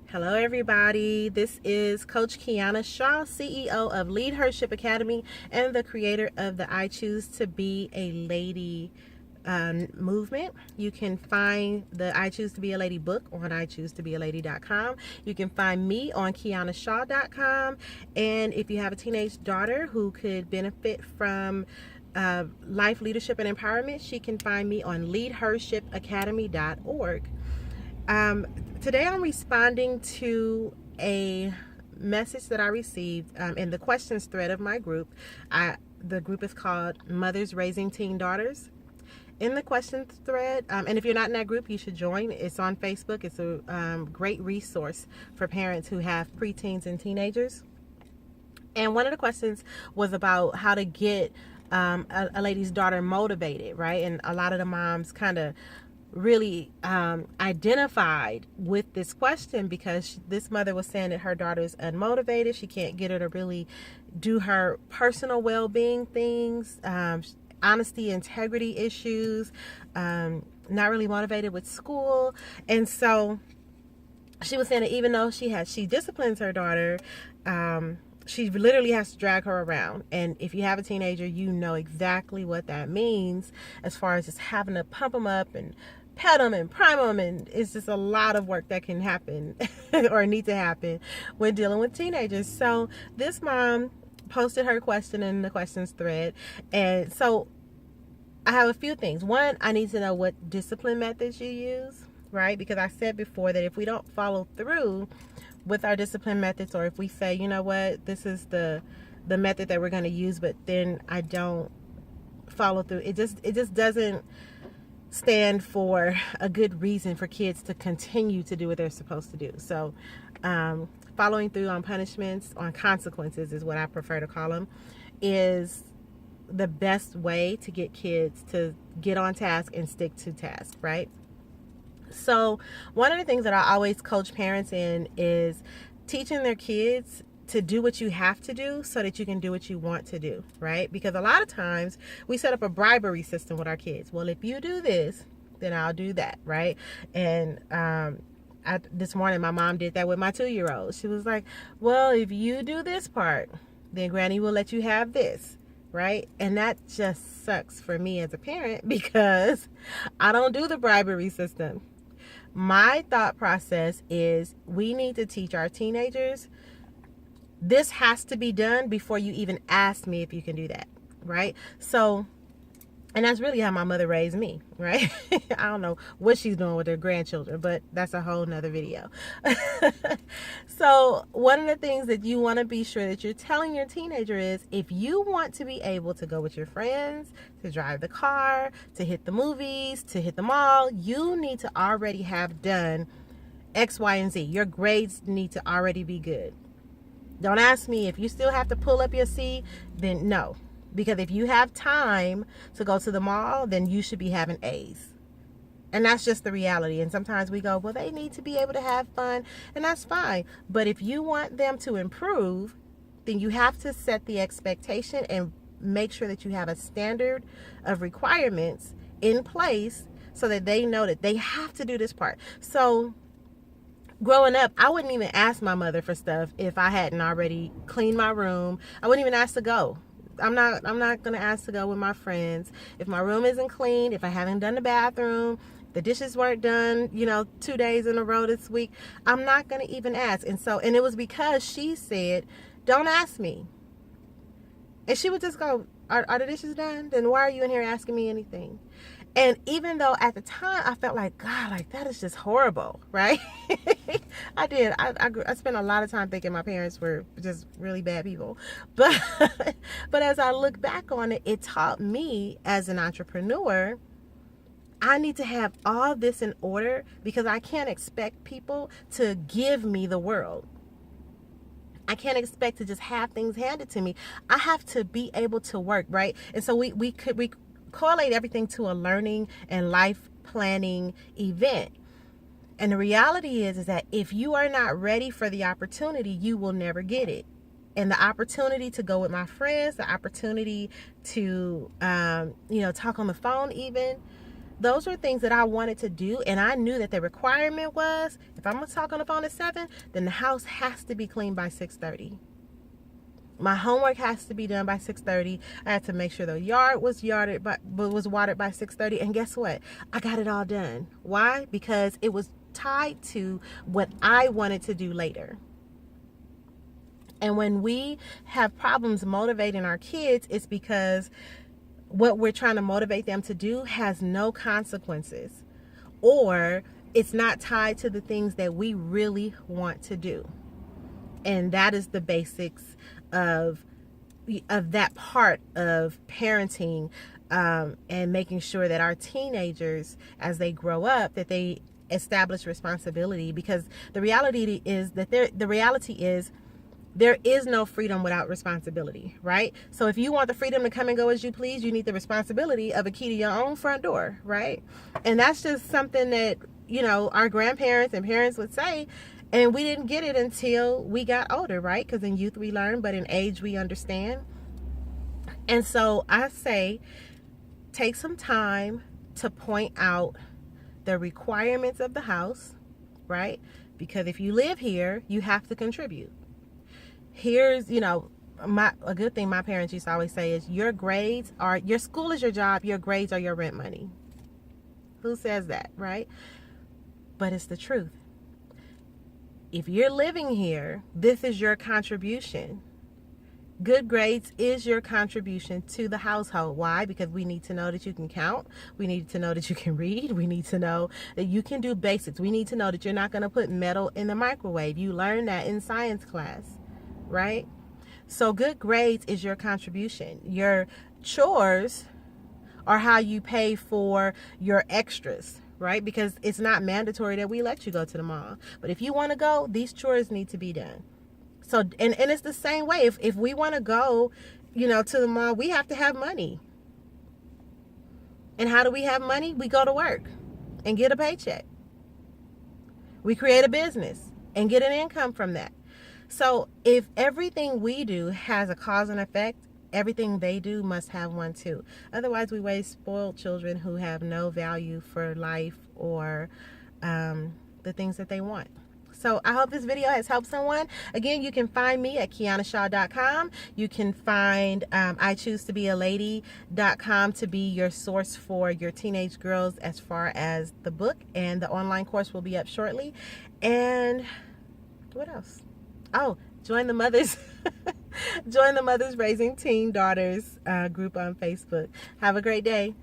Hello, everybody. This is Coach Kiana Shaw, CEO of Leadership Academy and the creator of the I Choose to Be a Lady movement. You can find the I Choose to Be a Lady book on ichoosetobealady.com. You can find me on kianashaw.com. And if you have a teenage daughter who could benefit from life, leadership, and empowerment, she can find me on leadershipacademy.org. Today I'm responding to a message that I received in the questions thread of my group. The group is called Mothers Raising Teen Daughters. In the questions thread, and if you're not in that group, you should join. It's on Facebook. It's a great resource for parents who have preteens and teenagers. And one of the questions was about how to get a lady's daughter motivated, right? And a lot of the moms kind of really identified with this question because this mother was saying that her daughter's unmotivated. She can't get her to really do her personal well-being things, honesty, integrity issues, not really motivated with school. And so she was saying that even though she disciplines her daughter, she literally has to drag her around. And if you have a teenager, you know exactly what that means as far as just having to pump them up and pet them and prime them. And it's just a lot of work that can happen or need to happen when dealing with teenagers. So this mom posted her question in the questions thread. And so I have a few things. One, I need to know what discipline methods you use, right? Because I said before that if we don't follow through with our discipline methods, or if we say, you know what, this is the method that we're going to use, but then I don't follow through, it just doesn't stand for a good reason for kids to continue to do what they're supposed to do. So following through on punishments, on consequences is what I prefer to call them, is the best way to get kids to get on task and stick to task, right? So one of the things that I always coach parents in is teaching their kids to do what you have to do so that you can do what you want to do, right? Because a lot of times we set up a bribery system with our kids. Well, if you do this, then I'll do that, right? And this morning my mom did that with my 2-year-old. She was like, well, if you do this part, then Granny will let you have this, right? And that just sucks for me as a parent because I don't do the bribery system. My thought process is we need to teach our teenagers this has to be done before you even ask me if you can do that, right? So, and that's really how my mother raised me, right? I don't know what she's doing with her grandchildren, but that's a whole nother video. So one of the things that you want to be sure that you're telling your teenager is if you want to be able to go with your friends, to drive the car, to hit the movies, to hit the mall, you need to already have done X, Y, and Z. Your grades need to already be good. Don't ask me if you still have to pull up your C, then no. Because if you have time to go to the mall, then you should be having A's. And that's just the reality. And sometimes we go, well, they need to be able to have fun, and that's fine. But if you want them to improve, then you have to set the expectation and make sure that you have a standard of requirements in place so that they know that they have to do this part. So growing up, I wouldn't even ask my mother for stuff if I hadn't already cleaned my room. I wouldn't even ask to go. I'm not going to ask to go with my friends. If my room isn't clean, if I haven't done the bathroom, the dishes weren't done, 2 days in a row this week, I'm not going to even ask. And it was because she said, don't ask me. And she would just go, are the dishes done? Then why are you in here asking me anything? And even though at the time I felt like, God, like that is just horrible, right? I did. I spent a lot of time thinking my parents were just really bad people. But as I look back on it, it taught me as an entrepreneur, I need to have all this in order because I can't expect people to give me the world. I can't expect to just have things handed to me. I have to be able to work, right? And so we correlate everything to a learning and life planning event. And the reality is that if you are not ready for the opportunity, you will never get it. And the opportunity to go with my friends, the opportunity to, talk on the phone even, Those were things that I wanted to do, and I knew that the requirement was, if I'm going to talk on the phone at 7, then the house has to be clean by 6:30. My homework has to be done by 6:30. I had to make sure the yard was watered by 6:30. And guess what? I got it all done. Why? Because it was tied to what I wanted to do later. And when we have problems motivating our kids, it's because what we're trying to motivate them to do has no consequences, or it's not tied to the things that we really want to do. And that is the basics of that part of parenting, and making sure that our teenagers, as they grow up, that they establish responsibility. Because the reality is there is no freedom without responsibility, right? So if you want the freedom to come and go as you please, you need the responsibility of a key to your own front door, right? And that's just something that, our grandparents and parents would say, and we didn't get it until we got older, right? Because in youth we learn, but in age we understand. And so I say, take some time to point out the requirements of the house, right? Because if you live here, you have to contribute. Here's, a good thing my parents used to always say is, your school is your job, your grades are your rent money. Who says that, right? But it's the truth. If you're living here, this is your contribution. Good grades is your contribution to the household. Why? Because we need to know that you can count. We need to know that you can read. We need to know that you can do basics. We need to know that you're not going to put metal in the microwave. You learn that in science class, right? So good grades is your contribution. Your chores are how you pay for your extras, right? Because it's not mandatory that we let you go to the mall. But if you want to go, these chores need to be done. So, and it's the same way. If we want to go, to the mall, we have to have money. And how do we have money? We go to work and get a paycheck. We create a business and get an income from that. So if everything we do has a cause and effect, everything they do must have one too. Otherwise, we raise spoiled children who have no value for life or the things that they want. So I hope this video has helped someone. Again, you can find me at kianashaw.com. You can find ichoosetobealady.com to be your source for your teenage girls as far as the book, and the online course will be up shortly. And what else? Oh, join the Mothers Raising Teen Daughters group on Facebook. Have a great day.